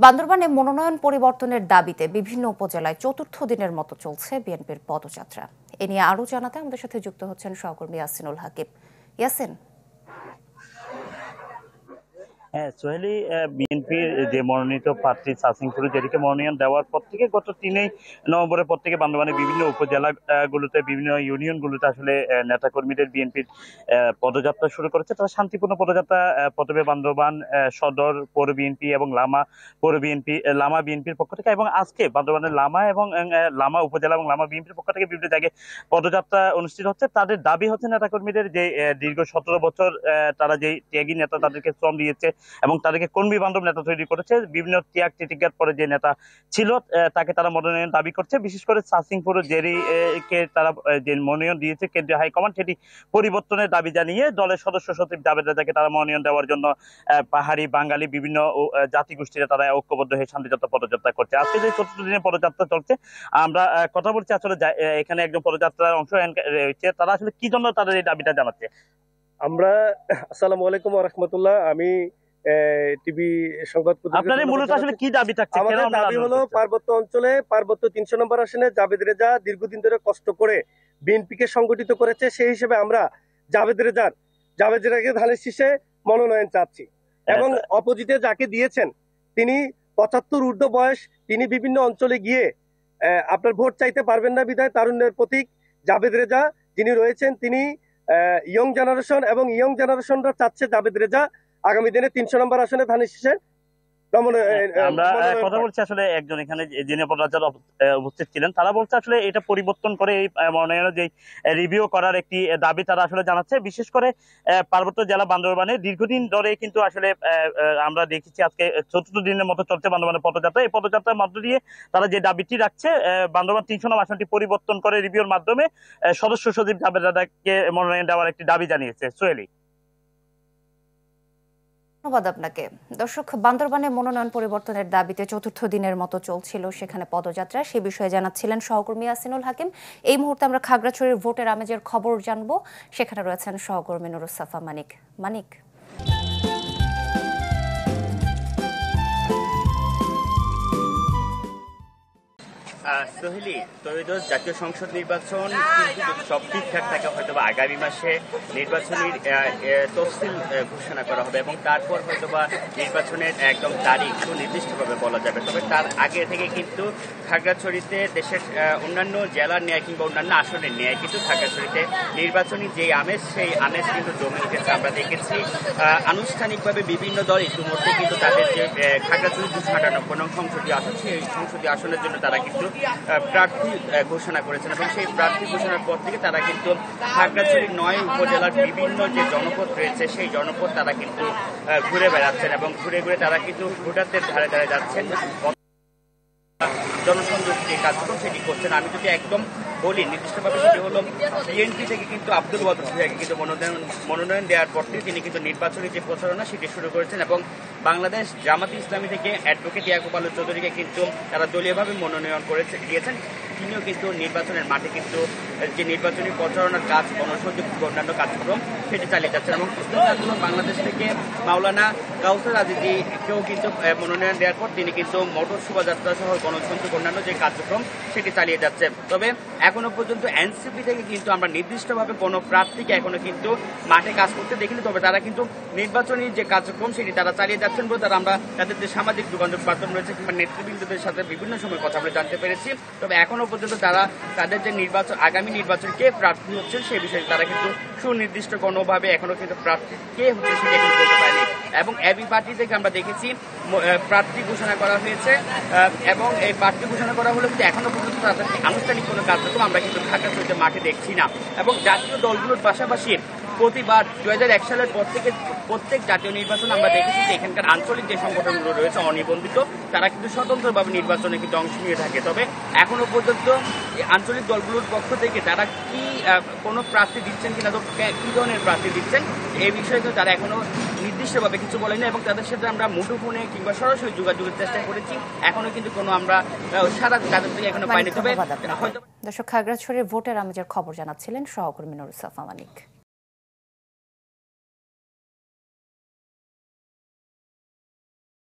বান্দরবানে মনোনয়ন পরিবর্তনের দাবিতে বিভিন্ন উপজেলায় চতুর্থ দিনের মতো চলছে বিএনপির পদযাত্রা। এ নিয়ে আরও জানাতে আমাদের সাথে যুক্ত হচ্ছেন সহকর্মী ইয়াসিনুল হাকিম। ইয়াসিন, সোহেলি, বিএনপির যে মনোনীত প্রার্থী সাসিং ফুরু যেদিকে মনোনয়ন দেওয়ার পর থেকে গত 3 নভেম্বরের পর থেকে বান্দরবানের বিভিন্ন উপজেলা গুলোতে বিভিন্ন ইউনিয়নগুলোতে আসলে নেতাকর্মীদের বিএনপির পদযাত্রা শুরু করেছে। তারা শান্তিপূর্ণ পদযাত্রা প্রথমে বান্দরবান সদর পৌর বিএনপি এবং লামা বিএনপির পক্ষ থেকে, এবং আজকে বান্দরবানের লামা এবং লামা উপজেলা এবং লামা বিএনপির পক্ষ থেকে বিভিন্ন জায়গায় পদযাত্রা অনুষ্ঠিত হচ্ছে। তাদের দাবি হচ্ছে নেতাকর্মীদের যে দীর্ঘ 17 বছর তারা যে ত্যাগী নেতা তাদেরকে শ্রম দিয়েছে এবং তাদেরকে কর্মী বান্ধব নেতা তৈরি করেছে, বিভিন্ন ত্যাগ প্রতিজ্ঞার পরে যে নেতা ছিল তাকে তারা মনোনয়ন দাবি করছে। বিশেষ করে সাসিং ফুরু জেরিকে তারা যে মনোনয়ন দিয়েছে কেন্দ্রীয় হাইকমান্ড, সেটি পরিবর্তনের দাবি জানিয়ে দলের সদস্য সচিব জাবেদ রেজাকে তারা মনোনয়ন দেওয়ার জন্য পাহাড়ি বাঙালি বিভিন্ন জাতিগোষ্ঠীরা তারা ঐক্যবদ্ধ হয়ে শান্তিযাত্রা পদযাত্রা করছে। আজকে যে 4th দিনের পদযাত্রা চলছে, আমরা কথা বলছি আসলে এখানে একজন পদযাত্রার অংশ রয়েছে, তারা আসলে কি জন্য তাদের এই দাবিটা জানাচ্ছে। আমরা আসসালামু আলাইকুম ওয়া রাহমাতুল্লাহ। আমি টিভি সংবাদ আপনাদের মূলত আসলে কি দাবি থাকছে? আমাদের দাবি হলো পার্বত্য অঞ্চলে পার্বত্য 300 নম্বর আসনে জাবেদ রেজা দীর্ঘদিন ধরে কষ্ট করে বিএনপিকে সংগঠিত করেছে। সেই হিসেবে আমরা জাবেদ রেজাকে ধানের শীষে মনোনয়ন চাচ্ছি। এবং অপোজিটে যাকে দিয়েছেন তিনি 75 ঊর্ধ্ব বয়স, তিনি বিভিন্ন অঞ্চলে গিয়ে আপনার ভোট চাইতে পারবেন না বিধায় তারুণ্যের প্রতীক জাবেদ রেজা যিনি রয়েছেন, তিনি ইয়ং জেনারেশন, এবং ইয়ং জেনারেশনরা চাচ্ছে জাবেদ রেজা আগামী দিনে 300 নম্বর আসনে ধানের শীষে। আমরা কথা বলছি আসলে একজন এখানে যিনি পদযাত্রা উপস্থিত ছিলেন, তারা বলছে আসলে এটা পরিবর্তন করে এই মনোনয়নের যে রিভিউ করার একটি দাবি তারা আসলে জানাচ্ছে। বিশেষ করে পার্বত্য জেলা বান্দরবানে দীর্ঘদিন ধরে কিন্তু আসলে আমরা দেখেছি আজকে 4th দিনের মতো চলছে বান্দরবানের পদযাত্রা। এই পদযাত্রার মধ্য দিয়ে তারা যে দাবিটি রাখছে, বান্দরবান 300 নম্বর আসনটি পরিবর্তন করে রিভিউর মাধ্যমে সদস্য সচিব জাবেদ রেজাকে মনোনয়ন দেওয়ার একটি দাবি জানিয়েছে। সোহেলি, ধন্যবাদ আপনাকে। দর্শক, বান্দরবানে মনোনয়ন পরিবর্তনের দাবিতে 4th দিনের মতো চলছিল সেখানে পদযাত্রা, সে বিষয়ে জানাচ্ছিলেন সহকর্মী ইয়াসিনুল হাকিম। এই মুহূর্তে আমরা খাগড়াছড়ির ভোটের আমেজের খবর জানবো, সেখানে রয়েছেন সহকর্মী নুরুসাফা মানিক। সোহেলি, ত্রয়োদশ জাতীয় সংসদ নির্বাচন কিন্তু যদি সব ঠিকঠাক থাকে হয়তোবা আগামী মাসে নির্বাচনের তফসিল ঘোষণা করা হবে এবং তারপর হয়তোবা নির্বাচনের একদম তারিখ সুনির্দিষ্টভাবে বলা যাবে। তবে তার আগে থেকে কিন্তু খাগড়াছড়িতে দেশের অন্যান্য জেলার ন্যায় কিংবা অন্যান্য আসনের ন্যায় কিন্তু খাগড়াছড়িতে নির্বাচনী যে আমেজ, সেই আমেজ কিন্তু জমে উঠেছে। আমরা দেখেছি আনুষ্ঠানিকভাবে বিভিন্ন দল ইতিমধ্যে কিন্তু তাদের যে খাগড়াছড়ি 298 নং সংসদীয় আসন, সেই সংসদীয় আসনের জন্য তারা কিন্তু প্রার্থী ঘোষণা করেছেন এবং সেই প্রার্থী ঘোষণার পর থেকে তারা কিন্তু খাগড়াছড়ির 9 উপজেলার বিভিন্ন যে জনপদ রয়েছে সেই জনপদ তারা কিন্তু ঘুরে বেড়াচ্ছেন এবং ঘুরে তারা কিন্তু ভোটারদের ধারে ধারে যাচ্ছেন, জনসংযোগ যে কার্যক্রম সেটি করছেন। আমি যদি একদম বলি নির্দিষ্টভাবে, সেটি হলো বিএনপি থেকে কিন্তু আব্দুল ওয়াদুদ ভূঁইয়াকে কিন্তু মনোনয়ন দেওয়ার পর থেকে তিনি কিন্তু নির্বাচনী যে প্রচারণা সেটি শুরু করেছেন এবং বাংলাদেশ জামাতে ইসলামী থেকে অ্যাডভোকেট ইয়াকুব আলী চৌধুরীকে কিন্তু তারা দলীয়ভাবে মনোনয়ন দিয়েছেন। তিনিও কিন্তু নির্বাচনের মাঠে কিন্তু যে নির্বাচনী প্রচারণার কাজ, গণসংযোগ অন্যান্য কার্যক্রম সেটি চালিয়ে যাচ্ছেন এবং ইসলামী আন্দোলন বাংলাদেশ থেকে মাওলানা কাউসার আজিজিকেও কিন্তু মনোনয়ন দেওয়ার পর তিনি কিন্তু মোটর শোভাযাত্রা সহ গণসংযোগ অন্যান্য যে কার্যক্রম সেটি চালিয়ে যাচ্ছে। তবে এখনো পর্যন্ত এনসিপি থেকে কিন্তু আমরা নির্দিষ্টভাবে কোনো প্রার্থীকে এখনো কিন্তু মাঠে কাজ করতে দেখিনি। তবে তারা কিন্তু নির্বাচনী যে কার্যক্রম সেটি তারা চালিয়ে যাচ্ছেন বলে তারা আমরা তাদের যে সামাজিক যোগাযোগ মাধ্যম রয়েছে কিংবা নেতৃবৃন্দদের সাথে বিভিন্ন সময় কথা বলে জানতে পেরেছি। তবে এখনো পর্যন্ত তারা তাদের যে আগামী নির্বাচন কে প্রার্থী হচ্ছেন সেই বিষয়ে তারা কিন্তু সুনির্দিষ্ট কোনোভাবে এখনো কিন্তু প্রার্থী কে হচ্ছে সেটা কিন্তু বলতে পারেনি। এবং এবি পার্টি থেকে আমরা দেখেছি প্রার্থী ঘোষণা করা হয়েছে এবং এই প্রার্থী ঘোষণা করা হলে কিন্তু এখনো পর্যন্ত তাদের আনুষ্ঠানিক কোনো কার্যক্রম আমরা কিন্তু খাগড়াছড়িতে মাঠে দেখছি না। এবং জাতীয় দলগুলোর পাশাপাশি প্রতিবার 2001 সালের পর থেকে প্রত্যেক জাতীয় নির্বাচন আমরা দেখেছি যে এখানকার আঞ্চলিক যে সংগঠনগুলো রয়েছে অনিবন্ধিত, তারা কিন্তু স্বতন্ত্রভাবে নির্বাচনে কিন্তু অংশ নিয়ে থাকে। তবে এখনো পর্যন্ত আঞ্চলিক দলগুলোর পক্ষ থেকে তারা কি কোনো প্রার্থী দিচ্ছেন কিনা, তো কি ধরনের প্রার্থী দিচ্ছেন এই বিষয়ে তো তারা এখনো নির্দিষ্টভাবে কিছু বলেনি এবং তাদের সাথে আমরা মুঠোফোনে কিংবা সরাসরি যোগাযোগের চেষ্টা করেছি, এখনো কিন্তু কোনো আমরা সারা তাদের থেকে এখনো পাইনি। তবে দর্শক, খাগড়াছড়ির ভোটের আমেজের খবর জানাচ্ছিলেন সহকর্মী নুরুসাফা মানিক।